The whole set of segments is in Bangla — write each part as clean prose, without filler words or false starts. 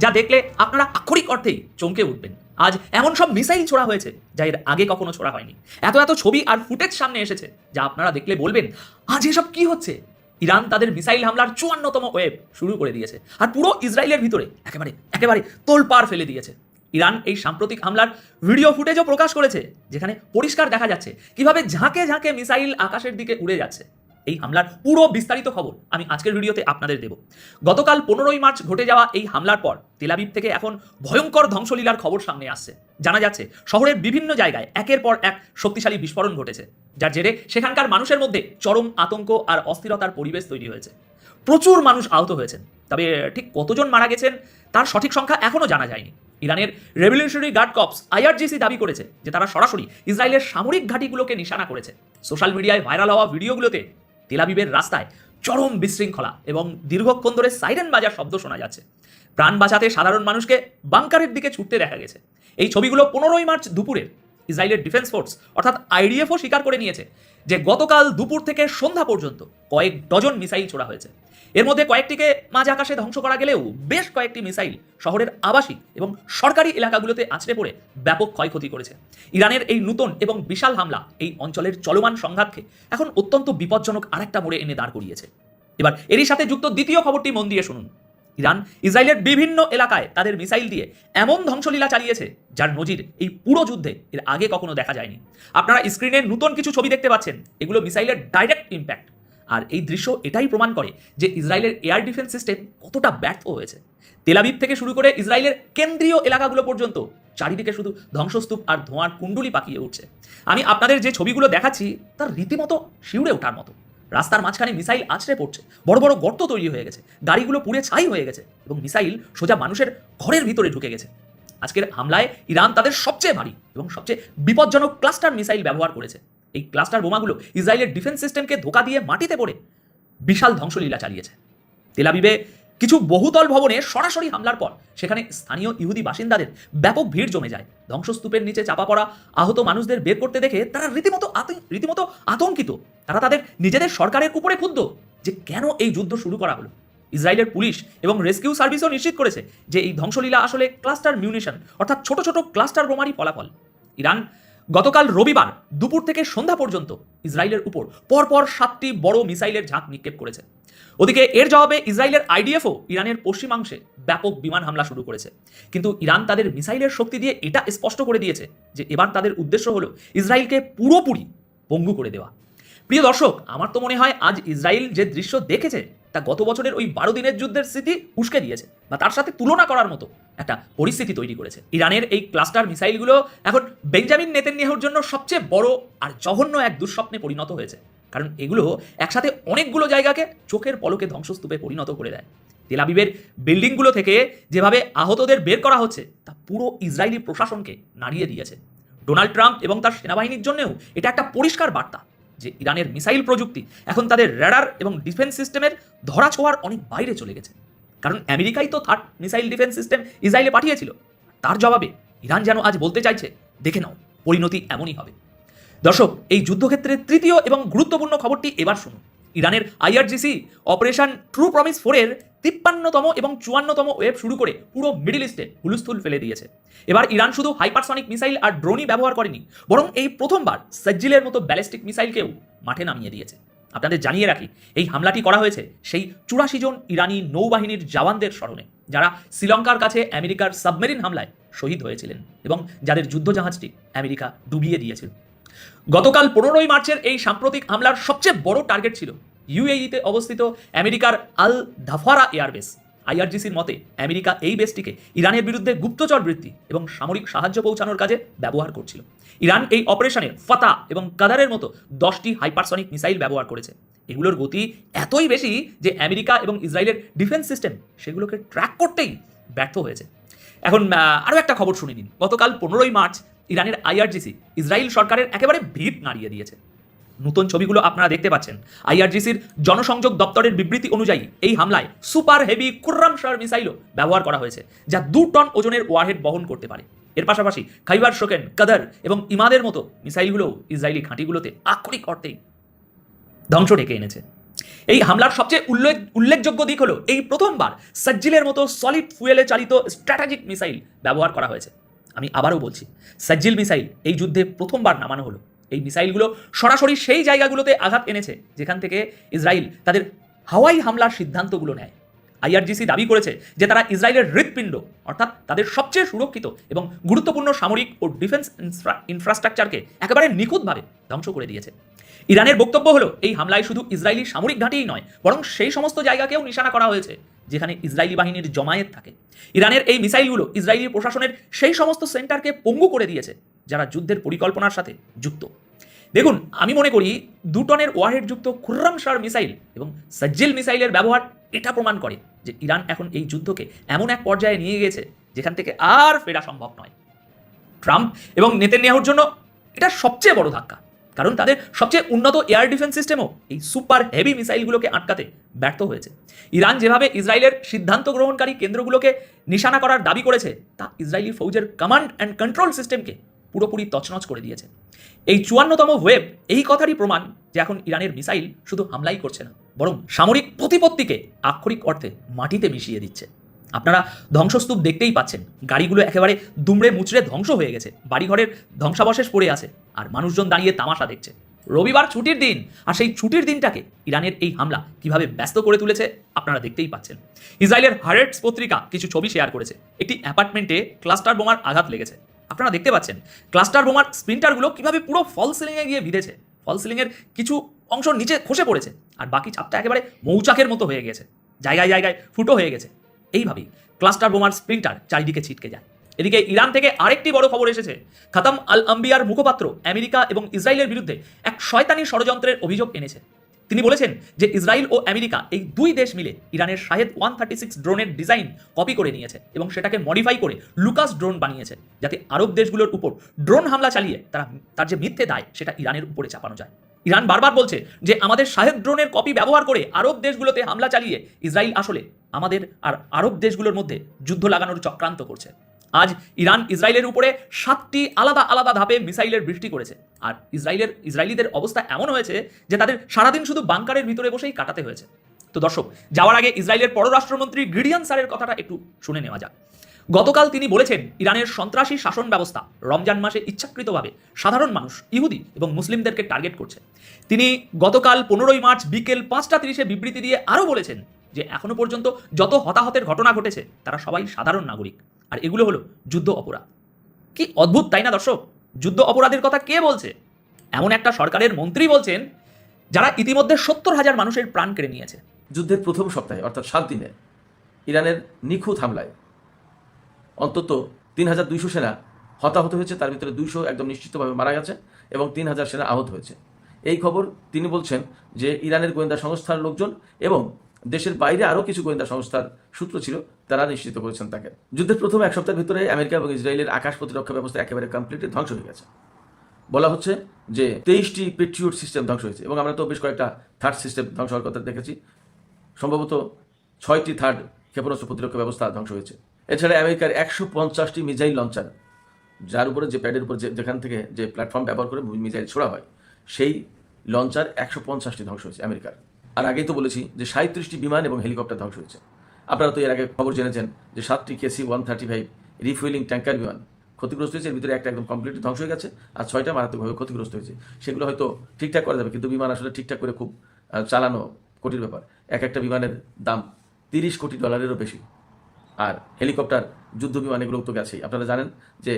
যা দেখলে আপনারা আক্ষরিক অর্থেই চমকে উঠবেন। আজ এমন সব মিসাইল ছোড়া হয়েছে যা এর আগে কখনো ছোড়া হয়নি। এত এত ছবি আর ফুটেজ সামনে এসেছে যা আপনারা দেখলে বলবেন আজ এসব কি হচ্ছে। ইরান তাদের মিসাইল হামলার 54তম ওয়েভ শুরু করে দিয়েছে আর পুরো ইসরায়েলের ভিতরে একেবারে তোলপাড় ফেলে দিয়েছে। ইরান এই সাম্প্রতিক হামলার ভিডিও ফুটেজও প্রকাশ করেছে যেখানে পরিষ্কার দেখা যাচ্ছে কিভাবে ঝাঁকে ঝাঁকে মিসাইল আকাশের দিকে উড়ে যাচ্ছে। এই হামলার পুরো বিস্তারিত খবর আমি আজকের ভিডিওতে আপনাদের দেব। গতকাল 15ই মার্চ ঘটে যাওয়া এই হামলার পর তেল আবিব থেকে এখন ভয়ঙ্কর ধ্বংসলীলার খবর সামনে আসছে। জানা যাচ্ছে শহরের বিভিন্ন জায়গায় একের পর এক শক্তিশালী বিস্ফোরণ ঘটেছে, যার জেরে সেখানকার মানুষের মধ্যে চরম আতঙ্ক আর অস্থিরতার পরিবেশ তৈরি হয়েছে। প্রচুর মানুষ আহত হয়েছেন, তবে ঠিক কতজন মারা গেছেন তার সঠিক সংখ্যা এখনও জানা যায়নি। ইরানের রেভলিউশনারি গার্ড কর্পস আইআরজিসি দাবি করেছে যে তারা সরাসরি ইসরায়েলের সামরিক ঘাঁটিগুলোকে নিশানা করেছে। সোশ্যাল মিডিয়ায় ভাইরাল হওয়া ভিডিওগুলোতে তেল আবিবের রাস্তায় চরম বিশৃঙ্খলা এবং দীর্ঘক্ষণ ধরে সাইরেন বাজার শব্দ শোনা যাচ্ছে। প্রাণ বাঁচাতে সাধারণ মানুষকে বাংকারের দিকে ছুটতে দেখা গেছে। এই ছবিগুলো 15ই মার্চ দুপুরে ইসরায়েলের ডিফেন্স ফোর্স অর্থাৎ আইডিএফও স্বীকার করে নিয়েছে যে গতকাল দুপুর থেকে সন্ধ্যা পর্যন্ত কয়েক ডজন মিসাইল ছোড়া হয়েছে। এর মধ্যে কয়েকটিকে মাঝ আকাশে ধ্বংস করা গেলেও বেশ কয়েকটি মিসাইল শহরের আবাসিক এবং সরকারি এলাকাগুলোতে আছড়ে পড়ে ব্যাপক ক্ষয়ক্ষতি করেছে। ইরানের এই নতুন এবং বিশাল হামলা এই অঞ্চলের চলমান সংঘাতকে এখন অত্যন্ত বিপজ্জনক আরেকটা মোড়ে এনে দাঁড় করিয়েছে। এবার এরই সাথে যুক্ত দ্বিতীয় খবরটি মন দিয়ে শুনুন। ইরান ইসরায়েলের বিভিন্ন এলাকায় তাদের মিসাইল দিয়ে এমন ধ্বংসলীলা চালিয়েছে যার নজির এই পুরো যুদ্ধে এর আগে কখনো দেখা যায়নি। আপনারা স্ক্রিনে নতুন কিছু ছবি দেখতে পাচ্ছেন, এগুলো মিসাইলের ডাইরেক্ট ইম্প্যাক্ট। আর এই দৃশ্য এটাই প্রমাণ করে যে ইসরায়েলের এয়ার ডিফেন্স সিস্টেম কতটা ব্যর্থ হয়েছে। তেল আবিব থেকে শুরু করে ইসরায়েলের কেন্দ্রীয় এলাকাগুলো পর্যন্ত চারিদিকে শুধু ধ্বংসস্তূপ আর ধোঁয়ার কুণ্ডুলি পাকিয়ে উঠছে। আমি আপনাদের যে ছবিগুলো দেখাচ্ছি তার রীতিমতো শিউরে ওঠার মতো। রাস্তার মাঝখানে মিসাইল আছড়ে পড়ছে, বড় বড় গর্ত তৈরি হয়ে গেছে, গাড়িগুলো পুড়ে ছাই হয়ে গেছে এবং মিসাইল সোজা মানুষের ঘরের ভিতরে ঢুকে গেছে। আজকের হামলায় ইরান তাদের সবচেয়ে ভারী এবং সবচেয়ে বিপজ্জনক ক্লাস্টার মিসাইল ব্যবহার করেছে। এই ক্লাস্টার বোমাগুলো ইসরায়েলের ডিফেন্স সিস্টেমকে ধোঁকা দিয়ে মাটিতে পড়ে বিশাল ধ্বংসলীলা চালিয়েছে। তেল আবিবে কিছু বহুতল ভবনে সরাসরি হামলার পর সেখানে স্থানীয় ইহুদি বাসিন্দাদের ব্যাপক ভিড় জমে যায়। ধ্বংসস্তূপের নিচে চাপা পড়া আহত মানুষদের বের করতে দেখে তারা রীতিমতো আতঙ্কিত। তারা তাদের নিজেদের সরকারের উপরে ক্ষুব্ধ যে কেন এই যুদ্ধ শুরু করা হলো। ইসরায়েলের পুলিশ এবং রেস্কিউ সার্ভিসও নিশ্চিত করেছে যে এই ধ্বংসলীলা আসলে ক্লাস্টার মিউনিশন অর্থাৎ ছোট ছোট ক্লাস্টার বোমারই ফলাফল। ইরান গতকাল রবিবার দুপুর থেকে সন্ধ্যা পর্যন্ত ইসরায়েলের উপর পরপর 7টি বড় মিসাইলের ঝাঁক নিক্ষেপ করেছে। ওদিকে এর জবাবে ইসরায়েলের আইডিএফও ইরানের পশ্চিমাংশে ব্যাপক বিমান হামলা শুরু করেছে। কিন্তু ইরান তাদের মিসাইলের শক্তি দিয়ে এটা স্পষ্ট করে দিয়েছে যে এবার তাদের উদ্দেশ্য হলো ইসরায়েলকে পুরোপুরি পঙ্গু করে দেওয়া। প্রিয় দর্শক, আমার তো মনে হয় আজ ইসরায়েল যে দৃশ্য দেখেছে তা গত বছরের ওই 12 দিনের যুদ্ধের স্মৃতি উস্কে দিয়েছে বা তার সাথে তুলনা করার মতো একটা পরিস্থিতি তৈরি করেছে। ইরানের এই ক্লাস্টার মিসাইলগুলো এখন বেঞ্জামিন নেতানিয়াহুর জন্য সবচেয়ে বড় আর জঘন্য এক দুঃস্বপ্নে পরিণত হয়েছে, কারণ এগুলো একসাথে অনেকগুলো জায়গাকে চোখের পলকে ধ্বংসস্তূপে পরিণত করে দেয়। তেল আবিবের বিল্ডিংগুলো থেকে যেভাবে আহতদের বের করা হচ্ছে তা পুরো ইসরায়েলি প্রশাসনকে নাড়িয়ে দিয়েছে। ডোনাল্ড ট্রাম্প এবং তার সেনাবাহিনীর জন্যও এটা একটা পরিষ্কার বার্তা যে ইরানের মিসাইল প্রযুক্তি এখন তাদের র্যাডার এবং ডিফেন্স সিস্টেমের ধরা ছোঁয়ার অনেক বাইরে চলে গেছে। কারণ আমেরিকাই তো থার্ড মিসাইল ডিফেন্স সিস্টেম ইসরায়েলে পাঠিয়েছিল। তার জবাবে ইরান যেন আজ বলতে চাইছে, দেখে নাও, পরিণতি এমনই হবে। দর্শক, এই যুদ্ধক্ষেত্রের তৃতীয় এবং গুরুত্বপূর্ণ খবরটি এবার শুনুন। ইরানের আইআরজিসি অপারেশন ট্রু প্রমিস 4-এর 53তম এবং 54তম ওয়েভ শুরু করে পুরো মিডল ইস্টে হুলস্থুল ফেলে দিয়েছে। এবার ইরান শুধু হাইপারসনিক মিসাইল আর ড্রোনই ব্যবহার করেনি, বরং এই প্রথমবার সাজ্জিলের মতো ব্যালিস্টিক মিসাইলকেও মাঠে নামিয়ে দিয়েছে। আপনাদের জানিয়ে রাখি, এই হামলাটি করা হয়েছে সেই 84 জন ইরানি নৌবাহিনীর জওয়ানদের স্মরণে যারা শ্রীলঙ্কার কাছে আমেরিকার সাবমেরিন হামলায় শহীদ হয়েছিলেন এবং যাদের যুদ্ধজাহাজটি আমেরিকা ডুবিয়ে দিয়েছিল। গতকাল 15ই মার্চের এই সাম্প্রতিক হামলার সবচেয়ে বড় টার্গেট ছিল ইউএইতে অবস্থিত আমেরিকার আল ধাফারা এয়ারবেস। আইআরজিসির মতে আমেরিকা এই বেসটিকে ইরানের বিরুদ্ধে গুপ্তচর বৃত্তি এবং সামরিক সাহায্য পৌঁছানোর কাজে ব্যবহার করছিল। ইরান এই অপারেশনে ফাতা এবং কাদারের মতো 10টি হাইপারসনিক মিসাইল ব্যবহার করেছে। এগুলোর গতি এতই বেশি যে আমেরিকা এবং ইসরায়েলের ডিফেন্স সিস্টেম সেগুলোকে ট্র্যাক করতেই ব্যর্থ হয়েছে। এখন আরও একটা খবর শুনে নিন। গতকাল 15ই মার্চ ইরানের আইআরজিসি ইসরায়েল সরকারের একেবারে ভিত নাড়িয়ে দিয়েছে। নতুন ছবিগুলো আপনারা দেখতে পাচ্ছেন। আইআরজিসির জনসংযোগ দপ্তরের বিবৃতি অনুযায়ী এই হামলায় সুপার হেভি কুর্রাম শার মিসাইলও ব্যবহার করা হয়েছে, যা 2 টন ওজনের ওয়ারহেড বহন করতে পারে। এর পাশাপাশি খাইবার শোকেন, কাদার এবং ইমাদের মতো মিসাইলগুলোও ইসরায়েলি ঘাঁটিগুলোতে আক্ষরিক অর্থেই ধ্বংস ডেকে এনেছে। এই হামলার সবচেয়ে উল্লেখযোগ্য দিক হলো এই প্রথমবার সজ্জিলের মতো সলিড ফুয়েলে চালিত স্ট্র্যাটেজিক মিসাইল ব্যবহার করা হয়েছে। আমি আবারও বলছি, সজ্জিল মিসাইল এই যুদ্ধে প্রথমবার নামানো হলো। এই মিসাইলগুলো সরাসরি সেই জায়গাগুলোতে আঘাত এনেছে যেখান থেকে ইসরায়েল তাদের হাওয়াই হামলার সিদ্ধান্তগুলো নেয়। আইআরজিসি দাবি করেছে যে তারা ইসরায়েলের হৃৎপিণ্ড অর্থাৎ তাদের সবচেয়ে সুরক্ষিত এবং গুরুত্বপূর্ণ সামরিক ও ডিফেন্স ইনফ্রাস্ট্রাকচারকে একেবারে নিখুঁতভাবে ধ্বংস করে দিয়েছে। ইরানের বক্তব্য হলো এই হামলায় শুধু ইসরায়েলি সামরিক ঘাঁটিই নয়, বরং সেই সমস্ত জায়গাকেও নিশানা করা হয়েছে যেখানে ইসরায়েলি বাহিনীর জমায়েত থাকে। ইরানের এই মিসাইলগুলো ইসরায়েলি প্রশাসনের সেই সমস্ত সেন্টারকে পঙ্গু করে দিয়েছে যারা যুদ্ধের পরিকল্পনার সাথে যুক্ত। দেখুন, আমি মনে করি 2 টনের ওয়ারহেডযুক্ত খুররামশার মিসাইল এবং সজ্জিল মিসাইলের ব্যবহার এটা প্রমাণ করে যে ইরান এখন এই যুদ্ধকে এমন এক পর্যায়ে নিয়ে গিয়েছে যেখান থেকে আর ফেরা সম্ভব নয়। ট্রাম্প এবং নেতানিয়াহুর জন্য এটা সবচেয়ে বড় ধাক্কা, কারণ তাদের সবচেয়ে উন্নত এয়ার ডিফেন্স সিস্টেমও এই সুপার হেভি মিসাইলগুলোকে আটকাতে ব্যর্থ হয়েছে। ইরান যেভাবে ইসরায়েলের সিদ্ধান্ত গ্রহণকারী কেন্দ্রগুলোকে নিশানা করার দাবি করেছে তা ইসরায়েলি ফৌজের কমান্ড অ্যান্ড কন্ট্রোল সিস্টেমকে পুরোপুরি তছনছ করে দিয়েছে। এই 54তম ওয়েব এই কথারই প্রমাণ যে এখন ইরানের মিসাইল শুধু হামলাই করছে না, বরং সামরিক প্রতিপত্তিকে আক্ষরিক অর্থে মাটিতে মিশিয়ে দিচ্ছে। আপনারা ধ্বংসস্তূপ দেখতেই পাচ্ছেন, গাড়িগুলো একেবারে দুমড়ে মুচড়ে ধ্বংস হয়ে গেছে, বাড়িঘরের ধ্বংসাবশেষ পড়ে আছে, আর মানুষজন দাঁড়িয়ে তামাশা দেখছে। রবিবার ছুটির দিন, আর সেই ছুটির দিনটাকে ইরানের এই হামলা কিভাবে ব্যস্ত করে তুলেছে আপনারা দেখতেই পাচ্ছেন। ইসরায়েলের হারেটস পত্রিকা কিছু ছবি শেয়ার করেছে। একটি অ্যাপার্টমেন্টে ক্লাস্টার বোমার আঘাত লেগেছে। আপনারা দেখতে পাচ্ছেন ক্লাস্টার বোমার স্প্লিন্টারগুলো কিভাবে পুরো ফল সিলিংয়ে গিয়ে বিঁধেছে। ফল সিলিংয়ের কিছু অংশ নিচে খসে পড়েছে, আর বাকি ছাদটা একেবারে মৌচাকের মতো হয়ে গেছে, জায়গায় জায়গায় ফুটো হয়ে গেছে। এইভাবেই ক্লাস্টার বোমার স্প্লিন্টার চারিদিকে ছিটকে যায়। এদিকে ইরান থেকে আরেকটি বড় খবর এসেছে। খাতাম আল আম্বিয়ার মুখপাত্র আমেরিকা এবং ইসরায়েলের বিরুদ্ধে এক শয়তানি ষড়যন্ত্রের অভিযোগ এনেছে। তিনি বলেছেন যে ইসরায়েল ও আমেরিকা এই 2 দেশ মিলে ইরানের শাহেদ 136 ড্রোনের ডিজাইন কপি করে নিয়েছে এবং সেটাকে মডিফাই করে লুকাস ড্রোন বানিয়েছে, যাতে আরব দেশগুলোর উপর ড্রোন হামলা চালিয়ে তার যে মিথ্যে দায় সেটা ইরানের উপরে চাপানো যায়। ইরান বারবার বলছে যে আমাদের শাহেদ ড্রোনের কপি ব্যবহার করে আরব দেশগুলোতে হামলা চালিয়ে ইসরায়েল আসলে আমাদের আর আরব দেশগুলোর মধ্যে যুদ্ধ লাগানোর চক্রান্ত করছে। আজ ইরান ইসরায়েলের উপরে 7টি আলাদা আলাদা ধাপে মিসাইলের বৃষ্টি করেছে, আর ইসরায়েলিদের অবস্থা এমন হয়েছে যে তাদের সারাদিন শুধু বাংকারের ভিতরে বসেই কাটাতে হয়েছে। তো দর্শক, যাওয়ার আগে ইসরায়েলের পররাষ্ট্রমন্ত্রী গিডিয়ন স্যারের কথাটা একটু শুনে নেওয়া যাক। গতকাল তিনি বলেছেন ইরানের সন্ত্রাসী শাসন ব্যবস্থা রমজান মাসে ইচ্ছাকৃতভাবে সাধারণ মানুষ, ইহুদি এবং মুসলিমদেরকে টার্গেট করছে। তিনি গতকাল 15ই মার্চ বিকেল 5:30 বিবৃতি দিয়ে আরও বলেছেন যে এখনো পর্যন্ত যত হতাহতের ঘটনা ঘটেছে তারা সবাই সাধারণ নাগরিক, আর এগুলো হলো যুদ্ধ অপরাধ। কি অদ্ভুত, তাই না দর্শক? যুদ্ধ অপরাধের কথা কে বলছে? এমন একটা সরকারের মন্ত্রী বলছেন যারা ইতিমধ্যে 70,000 মানুষের প্রাণ কেড়ে নিয়েছে। যুদ্ধের প্রথম সপ্তাহে অর্থাৎ 7 দিনে ইরানের নিখুঁত হামলায় অন্তত 3,200 সেনা হতাহত হয়েছে, তার ভিতরে 200 একদম নিশ্চিতভাবে মারা গেছে এবং 3,000 সেনা আহত হয়েছে। এই খবর তিনি বলছেন যে ইরানের গোয়েন্দা সংস্থার লোকজন এবং দেশের বাইরে আরও কিছু গোয়েন্দা সংস্থার সূত্র ছিল, তারা নিশ্চিত করেছেন তাকে। যুদ্ধের প্রথম এক সপ্তাহের ভিতরে আমেরিকা এবং ইসরায়েলের আকাশ প্রতিরক্ষা ব্যবস্থা একেবারে কমপ্লিটলি ধ্বংস হয়ে গেছে। বলা হচ্ছে যে 23টি পেট্রিয়ট সিস্টেম ধ্বংস হয়েছে এবং আমরা তো বেশ কয়েকটা থার্ড সিস্টেম ধ্বংস হওয়ার কথা দেখেছি। সম্ভবত 6টি থার্ড ক্ষেপণাস্ত্র প্রতিরক্ষা ব্যবস্থা ধ্বংস হয়েছে। এছাড়া আমেরিকার 150টি মিসাইল লঞ্চার, যার উপরে যে প্যাডের উপর যেখান থেকে যে প্ল্যাটফর্ম ব্যবহার করে মিসাইল ছোড়া হয়, সেই লঞ্চার 150টি ধ্বংস হয়েছে আমেরিকার। আর আগেই তো বলেছি যে 37টি বিমান এবং হেলিকপ্টার ধ্বংস হয়েছে। আপনারা তো এর আগে খবর জেনেছেন যে 7টি KC-135 রিফুয়েলিং ট্যাঙ্কার বিমান ক্ষতিগ্রস্ত হয়েছে। এর ভিতরে একটা একদম কমপ্লিটলি ধ্বংস হয়ে গেছে, আর 6টা মারাত্মকভাবে ক্ষতিগ্রস্ত হয়েছে। সেগুলো হয়তো ঠিকঠাক করা যাবে, কিন্তু বিমান আসলে ঠিকঠাক করে খুব চালানো কঠিন ব্যাপার। একটা বিমানের দাম $30 কোটি বেশি। আর হেলিকপ্টার, যুদ্ধ বিমান, এগুলো তো গেছেই। আপনারা জানেন যে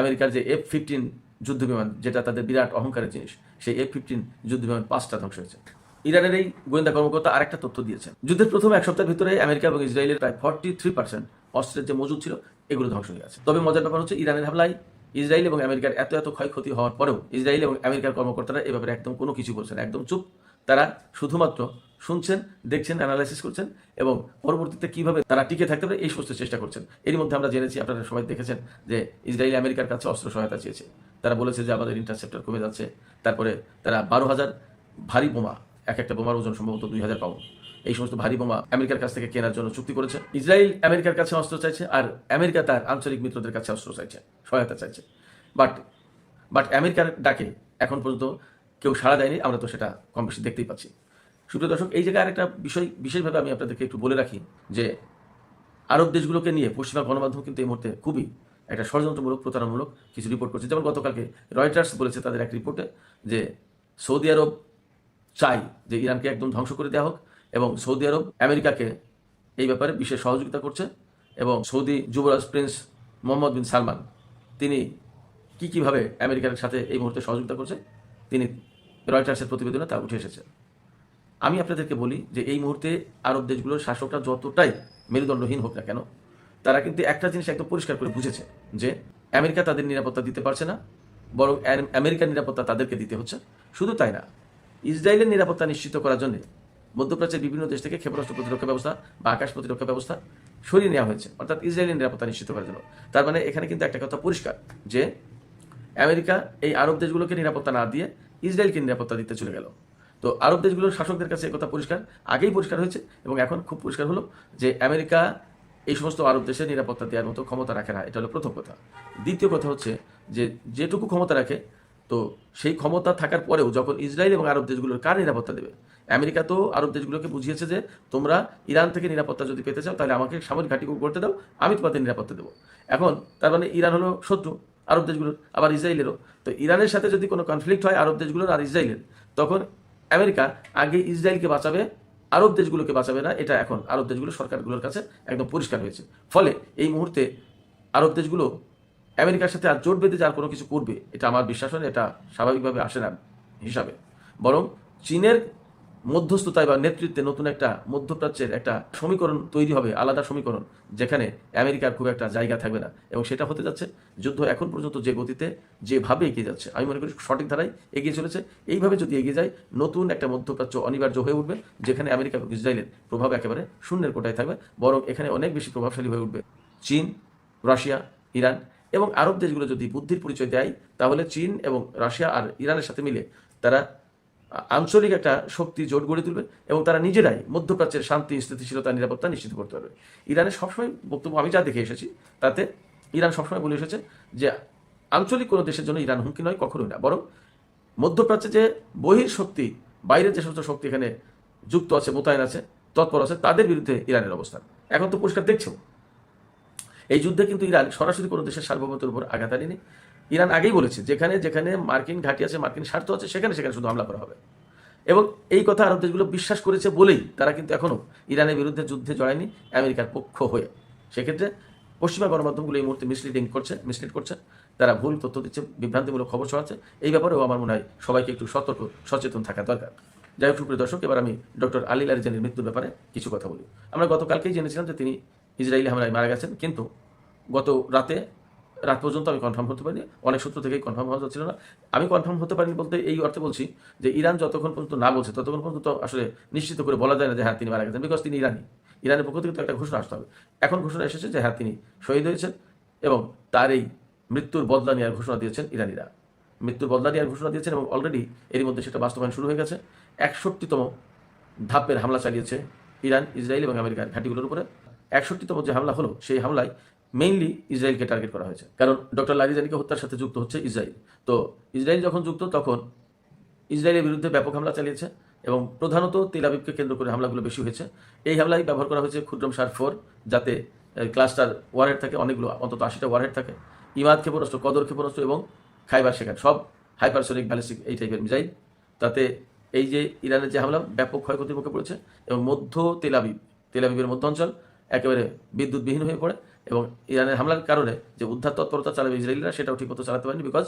আমেরিকার যে F-15 যুদ্ধ বিমান, যেটা তাদের বিরাট অহংকারের জিনিস, সেই F-15 যুদ্ধ বিমান 5টা ধ্বংস হয়েছে। ইরানের এই গোয়েন্দা কর্মকর্তা আরেকটা তথ্য দিয়েছেন, যুদ্ধের প্রথম এক সপ্তাহের ভিতরে আমেরিকা এবং ইসরায়েলের প্রায় 43% অস্ত্রের যে মজুদ ছিল এগুলো ধ্বংস হয়ে গেছে। তবে মজার ব্যাপার হচ্ছে ইরানের হামলায় ইসরায়েল এবং আমেরিকার এত ক্ষয়ক্ষতি হওয়ার পরেও ইসরায়েল এবং আমেরিকার কর্মকর্তারা এ ব্যাপারে একদম কোনো কিছু বলছেন, একদম চুপ। তারা শুধুমাত্র শুনছেন, দেখছেন, অ্যানালাইসিস করছেন এবং পরবর্তীতে কিভাবে তারা টিকে থাকতে পারে এই সমস্ত চেষ্টা করছেন। এরই মধ্যে আমরা জেনেছি, আপনারা সবাই দেখেছেন যে ইসরায়েল আমেরিকার কাছে অস্ত্র সহায়তা চেয়েছে। তারা বলেছে যে আমাদের ইন্টারসেপ্টর কমে যাচ্ছে। তারপরে তারা 12,000 ভারী বোমা, একটা বোমার ওজন সম্ভবত 2,000 পাউন্ড, এই সমস্ত ভারী বোমা আমেরিকার কাছ থেকে কেনার জন্য চুক্তি করেছে। ইসরায়েল আমেরিকার কাছে অস্ত্র চাইছে, আর আমেরিকা তার আঞ্চলিক মিত্রদের কাছে অস্ত্র চাইছে, সহায়তা চাইছে। বাট আমেরিকার ডাকে এখন পর্যন্ত কেউ সাড়া দেয়নি। আমরা তো সেটা কম বেশি দেখতেই পাচ্ছি। সুপ্রিয় দর্শক, এই জায়গায় আরেকটা বিষয় বিশেষভাবে আমি আপনাদেরকে একটু বলে রাখি যে আরব দেশগুলোকে নিয়ে পশ্চিমা গণমাধ্যম কিন্তু এই মুহূর্তে খুবই একটা ষড়যন্ত্রমূলক প্রতারণামূলক কিছু রিপোর্ট করছে। যেমন গতকালকে রয়টার্স বলেছে তাদের এক রিপোর্টে যে সৌদি আরব চাই যে ইরানকে একদম ধ্বংস করে দেওয়া হোক, এবং সৌদি আরব আমেরিকাকে এই ব্যাপারে বিশেষ সহযোগিতা করছে, এবং সৌদি যুবরাজ প্রিন্স মোহাম্মদ বিন সালমান তিনি কীভাবে আমেরিকার সাথে এই মুহূর্তে সহযোগিতা করছে তিনি রয়টার্সের প্রতিবেদনে তা উঠে এসেছে। আমি আপনাদেরকে বলি যে এই মুহূর্তে আরব দেশগুলোর শাসকরা যতটাই মেরুদণ্ডহীন হোক না কেন, তারা কিন্তু একটা জিনিস একদম পরিষ্কার করে বুঝেছে যে আমেরিকা তাদের নিরাপত্তা দিতে পারছে না, বরং আমেরিকার নিরাপত্তা তাদেরকে দিতে হচ্ছে। শুধু তাই না, ইসরায়েলের নিরাপত্তা নিশ্চিত করার জন্য মধ্যপ্রাচ্যের বিভিন্ন দেশ থেকে ক্ষেপণাস্ত্র প্রতিরক্ষা ব্যবস্থা বা আকাশ প্রতিরক্ষা ব্যবস্থা সরিয়ে নেওয়া হয়েছে, অর্থাৎ ইসরায়েলের নিরাপত্তা নিশ্চিত করার জন্য। তার মানে এখানে কিন্তু একটা কথা পরিষ্কার যে আমেরিকা এই আরব দেশগুলোকে নিরাপত্তা না দিয়ে ইসরায়েলকে নিরাপত্তা দিতে চলে গেল। তো আরব দেশগুলোর শাসকদের কাছে কথা পরিষ্কার, আগেই পরিষ্কার হয়েছে, এবং এখন খুব পরিষ্কার হলো যে আমেরিকা এই সমস্ত আরব দেশের নিরাপত্তা দেওয়ার মতো ক্ষমতা রাখে না। এটা হলো প্রথম কথা। দ্বিতীয় কথা হচ্ছে যে যেটুকু ক্ষমতা রাখে, তো সেই ক্ষমতা থাকার পরেও যখন ইসরায়েল এবং আরব দেশগুলোর কার নিরাপত্তা দেবে? আমেরিকা তো আরব দেশগুলোকে বুঝিয়েছে যে তোমরা ইরান থেকে নিরাপত্তা যদি পেতে চাও তাহলে আমাকে সামরিক ঘাঁটি করতে দাও, আমি তোমাদের নিরাপত্তা দেবো। এখন তার মানে ইরান হলো শত্রু আরব দেশগুলোর, আবার ইসরায়েলেরও। তো ইরানের সাথে যদি কোনো কনফ্লিক্ট হয় আরব দেশগুলোর আর ইসরায়েলের, তখন আমেরিকা আগে ইসরায়েলকে বাঁচাবে, আরব দেশগুলোকে বাঁচাবে না। এটা এখন আরব দেশগুলোর সরকারগুলোর কাছে একদম পরিষ্কার হয়েছে। ফলে এই মুহূর্তে আরব দেশগুলো আমেরিকার সাথে আর জোট বেঁধে যার কোনো কিছু করবে, এটা আমার বিশ্বাস হয় না, এটা স্বাভাবিকভাবে আসে না হিসাবে। বরং চীনের মধ্যস্থতায় বা নেতৃত্বে নতুন একটা মধ্যপ্রাচ্যের একটা সমীকরণ তৈরি হবে, আলাদা সমীকরণ, যেখানে আমেরিকার খুব একটা জায়গা থাকবে না। এবং সেটা হতে যাচ্ছে যুদ্ধ এখন পর্যন্ত যে গতিতে যেভাবে এগিয়ে যাচ্ছে, আমি মনে করি সঠিক ধারায় এগিয়ে চলেছে। এইভাবে যদি এগিয়ে যায় নতুন একটা মধ্যপ্রাচ্য অনিবার্য হয়ে উঠবে, যেখানে আমেরিকা এবং ইসরায়েলের প্রভাব একেবারে শূন্যের কোটায় থাকবে। বরং এখানে অনেক বেশি প্রভাবশালী হয়ে উঠবে চীন, রাশিয়া, ইরান এবং আরব দেশগুলো যদি বুদ্ধির পরিচয় দেয়, তাহলে চীন এবং রাশিয়া আর ইরানের সাথে মিলে তারা আঞ্চলিক একটা শক্তি জোট গড়ে তুলবে, এবং তারা নিজেরাই মধ্যপ্রাচ্যের শান্তি, স্থিতিশীলতা, নিরাপত্তা নিশ্চিত করতে পারবে। ইরানের সবসময় বক্তব্য আমি যা দেখে এসেছি তাতে ইরান সবসময় বলে এসেছে যে আঞ্চলিক কোনো দেশের জন্য ইরান হুমকি নয়, কখনোই না। বরং মধ্যপ্রাচ্যে যে বহির শক্তি, বাইরের যে সমস্ত শক্তি এখানে যুক্ত আছে, মোতায়েন আছে, তৎপর আছে, তাদের বিরুদ্ধে ইরানের অবস্থান এখন তো পরিষ্কার দেখছো। এই যুদ্ধে কিন্তু ইরান সরাসরি কোনো দেশের সার্বভৌমত্বের উপর আঘাত আনেনি। ইরান আগেই বলেছে যেখানে যেখানে মার্কিন ঘাঁটি আছে, মার্কিন স্বার্থ আছে, সেখানে সেখানে শুধু হামলা করা হবে। এবং এই কথা আরব দেশগুলো বিশ্বাস করেছে বলেই তারা কিন্তু এখনও ইরানের বিরুদ্ধে যুদ্ধে জড়ায়নি আমেরিকার পক্ষ হয়ে। সেক্ষেত্রে পশ্চিমা গণমাধ্যমগুলো এই মুহূর্তে মিসলিড করছে, তারা ভুল তথ্য দিচ্ছে, বিভ্রান্তিমূলক খবর ছড়াচ্ছে। এই ব্যাপারেও আমার মনে হয় সবাইকে একটু সতর্ক সচেতন থাকা দরকার। যাই হোক সুপ্রিয় দর্শক, এবার আমি ডক্টর আলী লারিজানির মৃত্যুর ব্যাপারে কিছু কথা বলি। আমরা গতকালকেই জেনেছিলাম যে তিনি ইসরায়েলি হামলায় মারা গেছেন, কিন্তু গত রাত পর্যন্ত আমি কনফার্ম হতে পারিনি, অনেক সূত্র থেকেই কনফার্ম হওয়া যাচ্ছিল না। আমি কনফার্ম হতে পারিনি বলতে এই অর্থে বলছি যে ইরান যতক্ষণ পর্যন্ত না বলছে ততক্ষণ পর্যন্ত আসলে নিশ্চিত করে বলা যায় না যে হ্যাঁ তিনি মারা গেছেন, বিকজ তিনি ইরানের পক্ষ থেকে তো একটা ঘোষণা আসতে হবে। এখন ঘোষণা এসেছে যে হ্যাঁ তিনি শহীদ হয়েছেন, এবং তার এই মৃত্যুর বদলা নেওয়ার ঘোষণা দিয়েছেন ইরানিরা। মৃত্যুর বদলা নেওয়ার ঘোষণা দিয়েছেন, এবং অলরেডি এরই মধ্যে সেটা বাস্তবায়ন শুরু হয়ে গেছে। 61তম ধাপের হামলা চালিয়েছে ইরান, ইসরায়েল এবং আমেরিকার ঘাঁটিগুলোর উপরে। 61তম যে হামলা হলো, সেই হামলায় মেইনলি ইসরায়েলকে টার্গেট করা হয়েছে, কারণ ডক্টর লারিজানিকে হত্যার সাথে যুক্ত হচ্ছে ইসরায়েল। তো ইসরায়েল যখন যুক্ত, তখন ইসরায়েলের বিরুদ্ধে ব্যাপক হামলা চালিয়েছে, এবং প্রধানত তেল আবিবকে কেন্দ্র করে হামলাগুলো বেশি হয়েছে। এই হামলায় ব্যবহার করা হয়েছে ক্ষুদ্রম সার 4, যাতে ক্লাস্টার ওয়ারহেড থাকে, অনেকগুলো অন্তত 80টা ওয়ারহেড থাকে, ইমাদ ক্ষেপণাস্ত্র, কদর ক্ষেপণাস্ত্র এবং খাইবার শেখান, সব হাইপারসোনিক ব্যালিস্টিক এই টাইপের মিসাইল। তাতে এই যে ইরানের যে হামলা ব্যাপক ক্ষয়ক্ষতির মুখে পড়েছে, এবং মধ্য তেল আবিবের মধ্য অঞ্চল একেবারে বিদ্যুৎবিহীন হয়ে পড়ে। এবং ইরানের হামলার কারণে যে উদ্ধার তৎপরতা চালাবে ইসরায়েলিরা, সেটাও ঠিকমতো চালাতে পারেনি, বিকজ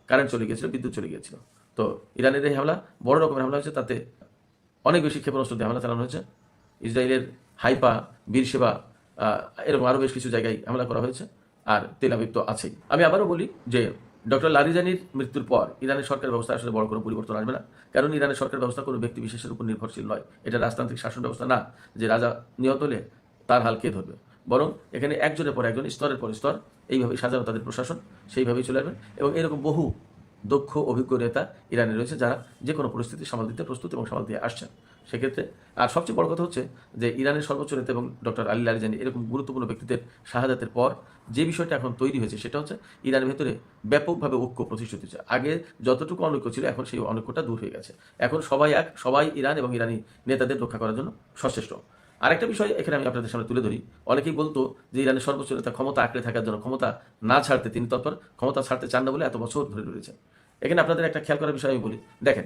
কারেন্ট চলে গিয়েছিল, বিদ্যুৎ চলে গিয়েছিল। তো ইরানের এই হামলা বড় রকমের হামলা হয়েছে, তাতে অনেক বেশি ক্ষেপণাস্ত্র দিয়ে হামলা চালানো হয়েছে। ইসরায়েলের হাইফা, বীরশেবা, এরকম আরও বেশ কিছু জায়গায় হামলা করা হয়েছে, আর তেল আবিব তো আছেই। আমি আবারও বলি যে ডক্টর লারিজানির মৃত্যুর পর ইরানের সরকার ব্যবস্থা আসলে বড় কোনো পরিবর্তন আসবে না, কারণ ইরানের সরকার ব্যবস্থা কোনো ব্যক্তি বিশেষের উপর নির্ভরশীল নয়। এটা রাজতান্ত্রিক শাসন ব্যবস্থা না যে রাজা নিহত হলে তার হাল কে ধরবে, বরং এখানে একজনের পর একজন, স্তরের পর স্তর এইভাবেই সাজানো তাদের প্রশাসন, সেইভাবেই চলে আসবে। এবং এরকম বহু দক্ষ অভিজ্ঞ নেতা ইরানে রয়েছে, যারা যে কোনো পরিস্থিতি সামাল দিতে প্রস্তুত এবং সামাল দিয়ে আসছেন। সেক্ষেত্রে আর সবচেয়ে বড় কথা হচ্ছে যে ইরানের সর্বোচ্চ নেতা এবং ডক্টর আলী লারিজানি এরকম গুরুত্বপূর্ণ ব্যক্তিদের শাহাদাতের পর যে বিষয়টা এখন তৈরি হয়েছে সেটা হচ্ছে ইরানের ভেতরে ব্যাপকভাবে ঐক্য প্রতিষ্ঠিত হচ্ছে। আগে যতটুকু অনৈক্য ছিল এখন সেই অনৈক্যটা দূর হয়ে গেছে। এখন সবাই এক, সবাই ইরান এবং ইরানি নেতাদের রক্ষা করার জন্য সচেষ্ট। আরেকটা বিষয় এখানে আমি আপনাদের সামনে তুলে ধরি, অনেকেই বলতো যে ইরানের সর্বোচ্চ নেতা ক্ষমতা আঁকড়ে থাকার জন্য, ক্ষমতা না ছাড়তে তিনি তৎপর, ক্ষমতা ছাড়তে চান না বলে এত বছর ধরে রয়েছেন। এখানে আপনাদের একটা খেয়াল করার বিষয় আমি বলি, দেখেন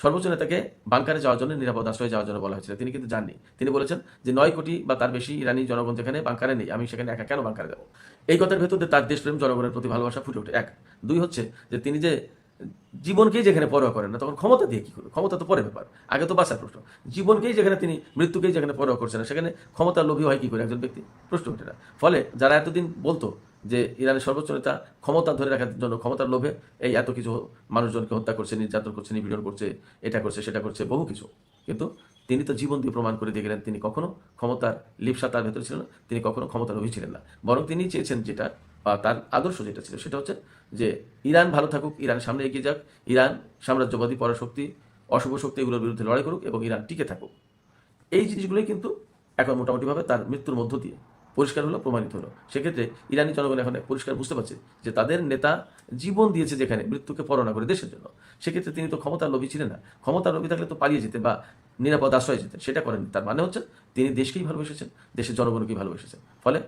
সর্বোচ্চ নেতাকে বাংকারে যাওয়ার জন্য, নিরাপদ আশ্রয়ে যাওয়ার জন্য বলা হয়েছিল, তিনি কিন্তু যাননি। তিনি বলেছেন যে 9 কোটি বা তার বেশি ইরানি জনগণ যেখানে বাংকারে নেই, আমি সেখানে একা কেন বাংকারে যাবো। এই কথার ভেতর দিয়ে তার দেশপ্রেম, জনগণের প্রতি ভালোবাসা ফুটে ওঠে। এক, দুই হচ্ছে যে তিনি যে জীবনকেই যেখানে পরোয়া করেন না, তখন ক্ষমতা দিয়ে কি করবে? ক্ষমতা তো পরে ব্যাপার, আগে তো বাঁচার প্রশ্ন। জীবনকেই যেখানে তিনি, মৃত্যুকেই যেখানে পরোয়া করছেন না, সেখানে ক্ষমতার লোভী হয় কি করে একজন ব্যক্তি? প্রশ্ন ওঠে না। ফলে যারা এতদিন বলতো যে ইরানের সর্বোচ্চ নেতা ক্ষমতা ধরে রাখার জন্য, ক্ষমতার লোভে এই এত কিছু মানুষজনকে হত্যা করছে, নির্যাতন করছে, নিপীড়ন করছে, এটা করছে, সেটা করছে, বহু কিছু, কিন্তু তিনি তো জীবন দিয়ে প্রমাণ করে দিয়ে গেলেন তিনি কখনো ক্ষমতার লিপ্সা তার ভেতরে ছিল না, তিনি কখনো ক্ষমতার লোভী ছিলেন না। বরং তিনি চেয়েছেন যেটা, বা তার আদর্শ যেটা ছিল সেটা হচ্ছে যে ইরান ভালো থাকুক, ইরান সামনে এগিয়ে যাক, ইরান সাম্রাজ্যবাদী পরাশক্তি, অশুভ শক্তি এগুলোর বিরুদ্ধে লড়াই করুক এবং ইরান টিকে থাকুক। এই জিনিসগুলোই কিন্তু এখন মোটামুটিভাবে তার মৃত্যুর মধ্য দিয়ে পরিষ্কার হলো, প্রমাণিত হলো। সেক্ষেত্রে ইরানি জনগণ এখন পরিষ্কার বুঝতে পারছে যে তাদের নেতা জীবন দিয়েছে যেখানে, মৃত্যুকে পরোয়া করে দেশের জন্য। সেক্ষেত্রে তিনি তো ক্ষমতার লোভী ছিলেন না। ক্ষমতার লোভী থাকলে তো পালিয়ে যেতেন বা নিরাপদ আশ্রয়ে যেতেন, সেটা করেননি। তার মানে হচ্ছে তিনি দেশকেই ভালোবেসেছেন, দেশের জনগণকেই ভালোবেসেছেন। ফলে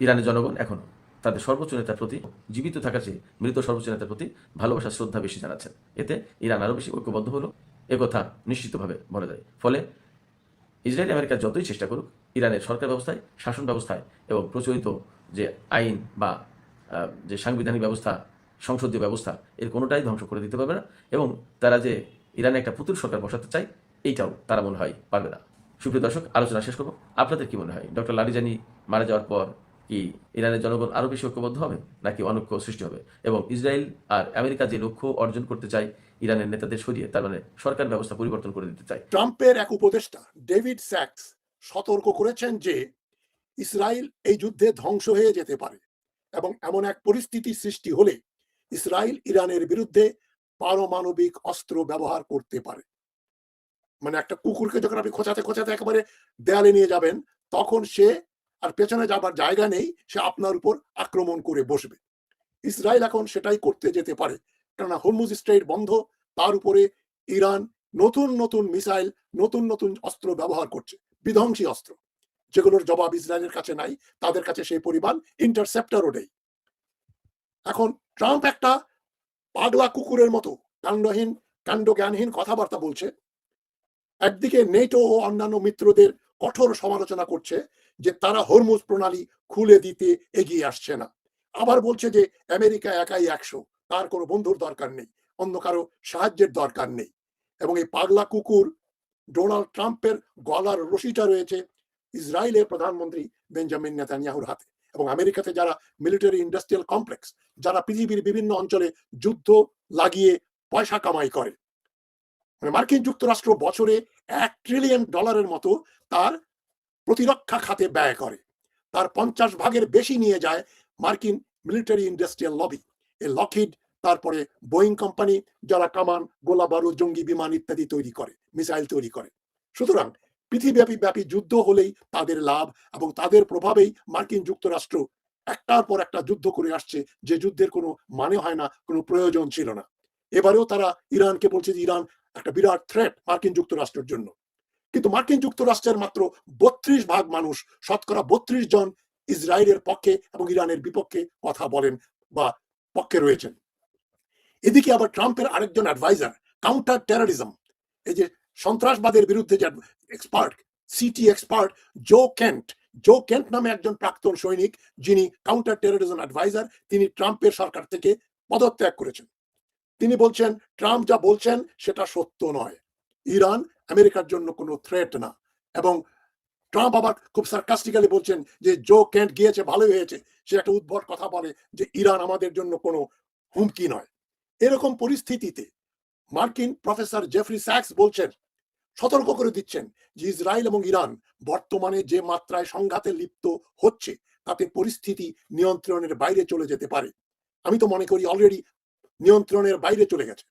ইরানের জনগণ এখনো তাদের সর্বোচ্চ নেতার প্রতি, জীবিত থাকার চেয়ে মৃত সর্বোচ্চ নেতার প্রতি ভালোবাসা, শ্রদ্ধা বেশি জানাচ্ছেন। এতে ইরান আরও বেশি ঐক্যবদ্ধ হলো, একথা নিশ্চিতভাবে বলা যায়। ফলে ইসরায়েল আমেরিকা যতই চেষ্টা করুক, ইরানের সরকার ব্যবস্থায়, শাসন ব্যবস্থায় এবং প্রচলিত যে আইন বা যে সাংবিধানিক ব্যবস্থা, সংসদীয় ব্যবস্থা, এর কোনোটাই ধ্বংস করে দিতে পারবে না। এবং তারা যে ইরানে একটা পুতুল সরকার বসাতে চায়, এইটাও তারা মনে হয় পারবে না। সুপ্রিয় দর্শক, আলোচনা শেষ করবো। আপনাদের কি মনে হয়, ডক্টর লারিজানি মারা যাওয়ার পর কি ইরানের জনগণ আরও বেশি ঐক্যবদ্ধ হবে, নাকি অনৈক্য সৃষ্টি হবে? এবং ইসরায়েল আর আমেরিকা যে লক্ষ্য অর্জন করতে চায় ইরানের নেতাদের সরিয়ে, তার মানে সরকার ব্যবস্থা পরিবর্তন করে দিতে চায়। ট্রাম্পের এক উপদেষ্টা ডেভিড স্যাক্স সতর্ক করেছেন যে ইসরায়েল এই যুদ্ধে ধ্বংস হয়ে যেতে পারে এবং এমন এক পরিস্থিতি সৃষ্টি হলে ইসরায়েল ইরানের বিরুদ্ধে পারমাণবিক অস্ত্র ব্যবহার করতে পারে। মানে একটা কুকুরকে যখন আপনি খোঁচাতে খোঁচাতে একেবারে দেয়ালে নিয়ে যাবেন, তখন সে আর পেছনে যাবার জায়গা নেই, সে আপনার উপর আক্রমণ করে বসবে। ইসরায়েল এখন সেটাই করতে যেতে পারে, কেননা হরমুজ স্ট্রেইট বন্ধ, তার উপরে ইরান নতুন নতুন মিসাইল, নতুন নতুন অস্ত্র ব্যবহার করছে, বিধ্বংসী অস্ত্র, যেগুলোর জবাব ইসরায়েলের কাছে নাই, তাদের কাছে সেই পরিমাণ ইন্টারসেপ্টরও নেই। এখন ট্রাম্প একটা পাগলা কুকুরের মতো কাণ্ডহীন, কাণ্ডজ্ঞানহীন কথাবার্তা বলছে। একদিকে নেটো ও অন্যান্য মিত্রদের কঠোর সমালোচনা করছে যে তারা হরমুজ প্রণালী খুলে দিতে এগিয়ে আসছে না। আবার বলছে যে আমেরিকা একাই 100, তার কোনো বন্ধুর দরকার নেই, অন্য কারো সাহায্যের দরকার নেই। এবং এই পাগলা কুকুর ডোনাল্ড ট্রাম্পের গলার রশিটা রয়েছে ইসরায়েলের প্রধানমন্ত্রী বেঞ্জামিন নেতানিয়াহুর হাতে। এবং আমেরিকাতে যারা মিলিটারি ইন্ডাস্ট্রিয়াল কমপ্লেক্স, যারা পৃথিবীর বিভিন্ন অঞ্চলে যুদ্ধ লাগিয়ে পয়সা কামাই করে, মানে মার্কিন যুক্তরাষ্ট্র বছরে $1 ট্রিলিয়ন মতো তার প্রতিরক্ষা খাতে ব্যয় করে, তার 50 ভাগের বেশি নিয়ে যায় মার্কিন মিলিটারি ইন্ডাস্ট্রিয়াল লবি, এই লকহিড, তারপরে বোয়িং কোম্পানি, যারা কামান, গোলা বারুদ, জঙ্গি বিমান ইত্যাদি তৈরি করে, মিসাইল তৈরি করে। সুতরাং পৃথিবীব্যাপী যুদ্ধ হলেই তাদের লাভ, এবং তাদের প্রভাবেই মার্কিন যুক্তরাষ্ট্র একটার পর একটা যুদ্ধ করে আসছে, যে যুদ্ধের কোনো মানে হয় না, কোনো প্রয়োজন ছিল না। এবারেও তারা ইরানকে বলছে যে ইরান একটা বিরাট থ্রেট মার্কিন যুক্তরাষ্ট্রের জন্য। কিন্তু মার্কিন যুক্তরাষ্ট্রের মাত্র 32 ভাগ মানুষ, শতকরা 32 জন ইসরায়েলের পক্ষে এবং ইরানের বিপক্ষে কথা বলেন বা পক্ষে রয়েছেন। এদিকে আবার ট্রাম্পের আরেকজন অ্যাডভাইজার, কাউন্টার টেররিজম, এই যে সন্ত্রাসবাদের বিরুদ্ধে যে এক্সপার্ট, সিটি এক্সপার্ট জো কেন্ট নামে একজন প্রাক্তন সৈনিক, যিনি কাউন্টার টেররিজম অ্যাডভাইজার, তিনি ট্রাম্পের সরকার থেকে পদত্যাগ করেছেন। তিনি বলছেন ট্রাম্প যা বলছেন সেটা সত্য নয়, ইরান আমেরিকার জন্য কোনো থ্রেট না। এবং ট্রাম্প আবার খুব সার্কাস্টিক্যালি বলছেন যে জো কেন্ট গিয়েছে, ভালোই হয়েছে, সে একটা উদ্ভট কথা বলে যে ইরান আমাদের জন্য কোনো হুমকি নয়। এরকম পরিস্থিতিতে মার্কিন প্রফেসর জেফরি স্যাক্স বলছেন, সতর্ক করে দিচ্ছেন যে ইসরায়েল এবং ইরান বর্তমানে যে মাত্রায় সংঘাতে লিপ্ত হচ্ছে, তাতে পরিস্থিতি নিয়ন্ত্রণের বাইরে চলে যেতে পারে। আমি তো মনে করি অলরেডি নিয়ন্ত্রণের বাইরে চলে গেছে।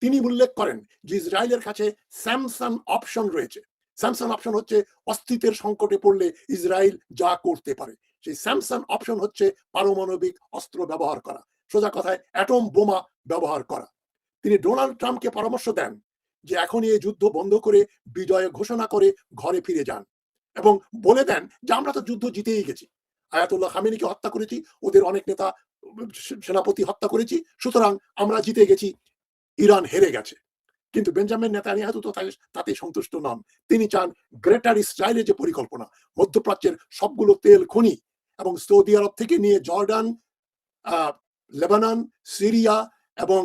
তিনি উল্লেখ করেন যে ইসরায়েলের কাছে স্যামসাং অপশন রয়েছে। স্যামসাং অপশন হচ্ছে অস্তিত্বের সংকটে পড়লে ইসরায়েল যা করতে পারে। সেই স্যামসাং অপশন হচ্ছে পারমাণবিক অস্ত্র ব্যবহার করা, সোজা কথায় অ্যাটম বোমা ব্যবহার করা। তিনি ডোনাল্ড ট্রাম্পকে পরামর্শ দেন যে এখনই এই যুদ্ধ বন্ধ করে বিজয় ঘোষণা করে ঘরে ফিরে যান এবং বলে দেন যে আমরা তো যুদ্ধ জিতেই গেছি, আয়াতুল্লাহ খামেনিকে হত্যা করেছি, ওদের অনেক নেতা সেনাপতি হত্যা করেছি, সুতরাং আমরা জিতে গেছি, ইরান হেরে গেছে। কিন্তু বেঞ্জামিন নেতানিয়াহু তো তাতে সন্তুষ্ট নন। তিনি চান গ্রেটার ইসরায়েলের যে পরিকল্পনা, মধ্যপ্রাচ্যের সবগুলো তেল খনি এবং সৌদি আরব থেকে নিয়ে জর্ডান, লেবানন, সিরিয়া এবং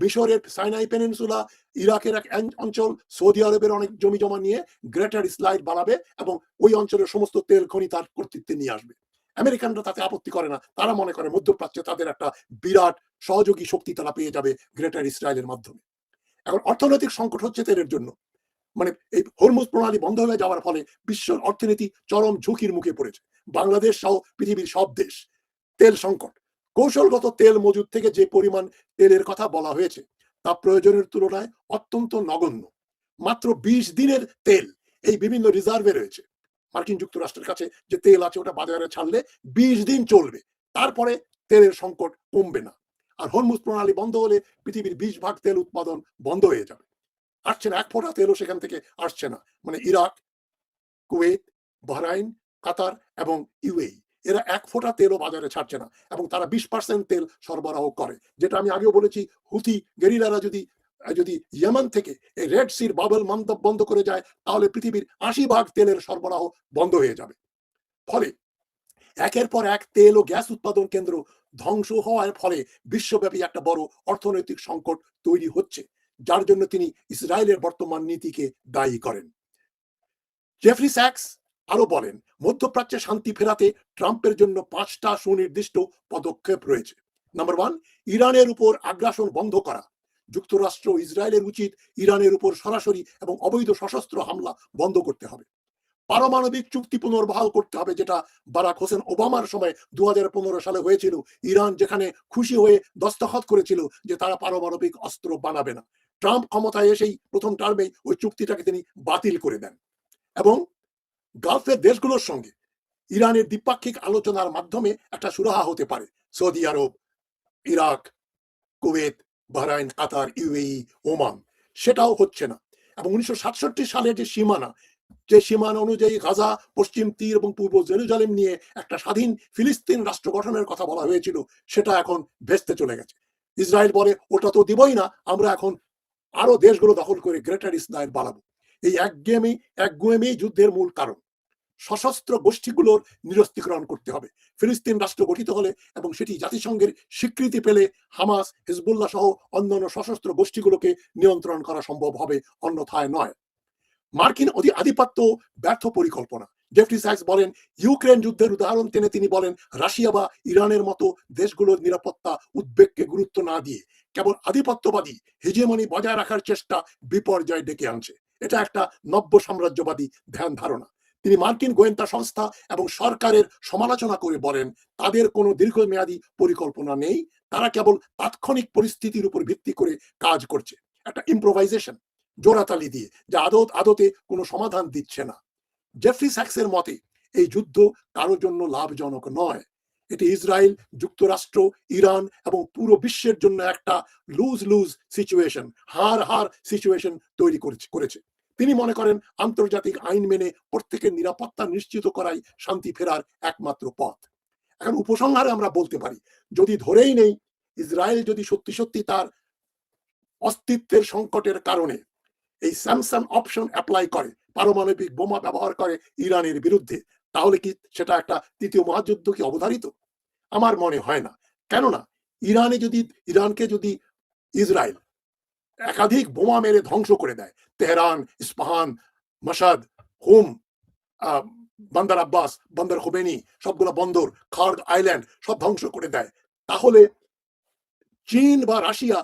মিশরের সাইনাই পেনিনসুলা, ইরাকের এক অঞ্চল, সৌদি আরবের অনেক জমি জমা নিয়ে গ্রেটার ইসরায়েল বানাবে এবং ওই অঞ্চলের সমস্ত তেল খনি তার কর্তৃত্বে নিয়ে আসবে। আমেরিকানরা তাতে আপত্তি করে না, তারা মনে করে মধ্যপ্রাচ্যে তাদের একটা বিরাট সহযোগী শক্তি তারা পেয়ে যাবে গ্রেটার ইসরায়েলের মাধ্যমে। এখন অর্থনৈতিক সংকট হচ্ছে তেলের জন্য, মানে এই হরমুজ প্রণালী বন্ধ হয়ে যাওয়ার ফলে বিশ্ব অর্থনীতি চরম ঝুঁকির মুখে পড়েছে। বাংলাদেশ সহ পৃথিবীর সব দেশ তেল সংকট। কৌশলগত তেল মজুদ থেকে যে পরিমাণ তেলের কথা বলা হয়েছে তা প্রয়োজনের তুলনায় অত্যন্ত নগণ্য। মাত্র 20 দিনের তেল এই বিভিন্ন রিজার্ভে রয়েছে। মার্কিন যুক্তরাষ্ট্রের কাছে যে তেল আছে ওটা বাজারে ছাড়লে 20 দিন চলবে, তারপরে তেলের সংকট কমবে না। আর হরমুজ প্রণালী বন্ধ হলে পৃথিবীর 20% তেল উৎপাদন বন্ধ হয়ে যাবে। আসছে না, এক ফোঁটা তেলও সেখান থেকে আসছে না। মানে ইরাক, কুয়েত, বাহরাইন, কাতার এবং ইউএই, এরা এক ফোঁটা তেলও বাজারে ছাড়ছে না এবং তারা 20% তেল সরবরাহ করে। যেটা আমি আগেও বলেছি, হুথি গেরিলারা যদি ইয়েমেন থেকে এই রেড সির বাবল মন্তব বন্ধ করে যায় তাহলে পৃথিবীর 80% তেলের সরবরাহ বন্ধ হয়ে যাবে। ফলে একের পর এক তেল ও গ্যাস উৎপাদন কেন্দ্র ধ্বংস হওয়ার ফলে বিশ্বব্যাপী একটা বড় অর্থনৈতিক সংকট তৈরি হচ্ছে, যার জন্য তিনি ইসরায়েলের বর্তমান নীতিকে দায়ী করেন। জেফরি স্যাক্স আরো বলেন, মধ্যপ্রাচ্যে শান্তি ফেরাতে ট্রাম্পের জন্য 5টা সুনির্দিষ্ট পদক্ষেপ রয়েছে। নাম্বার 1, ইরানের উপর আগ্রাসন বন্ধ করা। যুক্তরাষ্ট্র ও ইসরায়েলের উচিত ইরানের উপর সরাসরি এবং অবৈধ সশস্ত্র হামলা বন্ধ করতে হবে। পারমাণবিক চুক্তি পুনর্বহাল করতে হবে, যেটা বারাক হোসেন ওবামার সময় 2015 সালে হয়েছিল। ইরান যেখানে খুশি হয়ে দস্তখত করেছিল যে তারা পারমাণবিক অস্ত্র বানাবে না। ট্রাম্প ক্ষমতায় এসেই প্রথম টার্মেই ওই চুক্তিটাকে তিনি বাতিল করে দেন এবং গালফের দেশগুলোর সঙ্গে ইরানের দ্বিপাক্ষিক আলোচনার মাধ্যমে একটা সুরাহা হতে পারে। সৌদি আরব, ইরাক, কুয়েত, বাহরাইন, কাতার, ইউএই, ওমান, সেটাও হচ্ছে না। এবং 1967 সালের যে সীমানা অনুযায়ী গাজা, পশ্চিম তীর এবং পূর্ব জেরুজালেম নিয়ে একটা স্বাধীন ফিলিস্তিন রাষ্ট্র গঠনের কথা বলা হয়েছিল, সেটা এখন ভেস্তে চলে গেছে। ইসরায়েল বলে ওটা তো দিবই না, আমরা এখন আরো দেশগুলো দখল করে গ্রেটার ইসরায়েল বাড়াবো। এই একগুয়েমি যুদ্ধের মূল কারণ। সশস্ত্র গোষ্ঠীগুলোর নিরস্ত্রীকরণ করতে হবে। ফিলিস্তিন রাষ্ট্র গঠিত হলে এবং সেটি জাতিসংঘের স্বীকৃতি পেলে হামাস, হিজবুল্লাহ সহ অন্যান্য সশস্ত্র গোষ্ঠীগুলোকে নিয়ন্ত্রণ করা সম্ভব হবে, অন্যথায় নয়। মার্কিন আধিপত্য ব্যর্থ পরিকল্পনা। জেফরি স্যাক্স বলেন, ইউক্রেন যুদ্ধের উদাহরণ টেনে তিনি বলেন, রাশিয়া বা ইরানের মতো দেশগুলোর নিরাপত্তা উদ্বেগকে গুরুত্ব না দিয়ে কেবল আধিপত্যবাদী হেজেমনি বজায় রাখার চেষ্টা বিপর্যয় ডেকে আনছে। এটা একটা নব্য সাম্রাজ্যবাদী ধ্যান ধারণা। তিনি মার্কিন গোয়েন্দা সংস্থা এবং সরকারের সমালোচনা করে বলেন, তাদের কোনো দীর্ঘমেয়াদী পরিকল্পনা নেই, তারা কেবল তাৎক্ষণিক পরিস্থিতির উপর ভিত্তি করে কাজ করছে, একটা ইম্প্রোভাইজেশন, জোড়াতালি দিয়ে, যা আদতে কোনো সমাধান দিচ্ছে না। জেফরি স্যাক্সের মতে এই যুদ্ধ কারোর জন্য লাভজনক নয়। এটি ইসরায়েল, যুক্তরাষ্ট্র, ইরান এবং পুরো বিশ্বের জন্য একটা লুজ লুজ সিচুয়েশন, হার সিচুয়েশন তৈরি করেছে। তিনি মনে করেন আন্তর্জাতিক আইন মেনে প্রত্যেকের নিরাপত্তা নিশ্চিত করাই শান্তি ফেরার একমাত্র পথ। এখন উপসংহারে আমরা বলতে পারি, যদি ধরেই নেই ইসরায়েল যদি সত্যি সত্যি তার অস্তিত্বের সংকটের কারণে এই স্যামসাং অপশন অ্যাপ্লাই করে, পারমাণবিক বোমা ব্যবহার করে ইরানের বিরুদ্ধে, তাহলে কি সেটা একটা তৃতীয় মহাযুদ্ধ কি অবধারিত? আমার মনে হয় না। কেননা ইরানকে যদি ইসরায়েল একাধিক বোমা মেরে ধ্বংস করে দেয়, তেহরান, ইস্পাহান, মাসাদ, হোম, বান্দার আব্বাস, বান্দর খোমেনি, সবগুলো বন্দর, খার্গ আইল্যান্ড সব ধ্বংস করে দেয়, তাহলে চীন বা রাশিয়া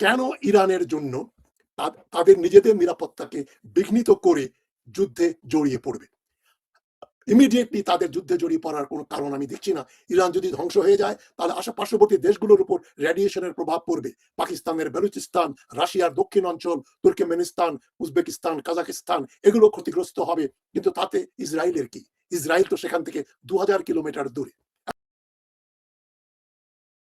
কেন ইরানের জন্য তাদের নিজেদের নিরাপত্তাকে বিঘ্নিত করে যুদ্ধে জড়িয়ে পড়বে? ইমিডিয়েটলি তাদের যুদ্ধে জড়িয়ে পড়ার কোনো কারণ আমি দেখছি না। ইরান যদি ধ্বংস হয়ে যায় তাহলে পার্শ্ববর্তী দেশগুলোর উপর রেডিয়েশনের প্রভাব পড়বে। পাকিস্তানের বেলুচিস্তান, রাশিয়ার দক্ষিণ অঞ্চল, তুর্কমেনিস্তান, উজবেকিস্তান, কাজাকিস্তান এগুলো ক্ষতিগ্রস্ত হবে। কিন্তু তাতে ইসরায়েলের কি? ইসরায়েল তো সেখান থেকে 2000 কিলোমিটার দূরে।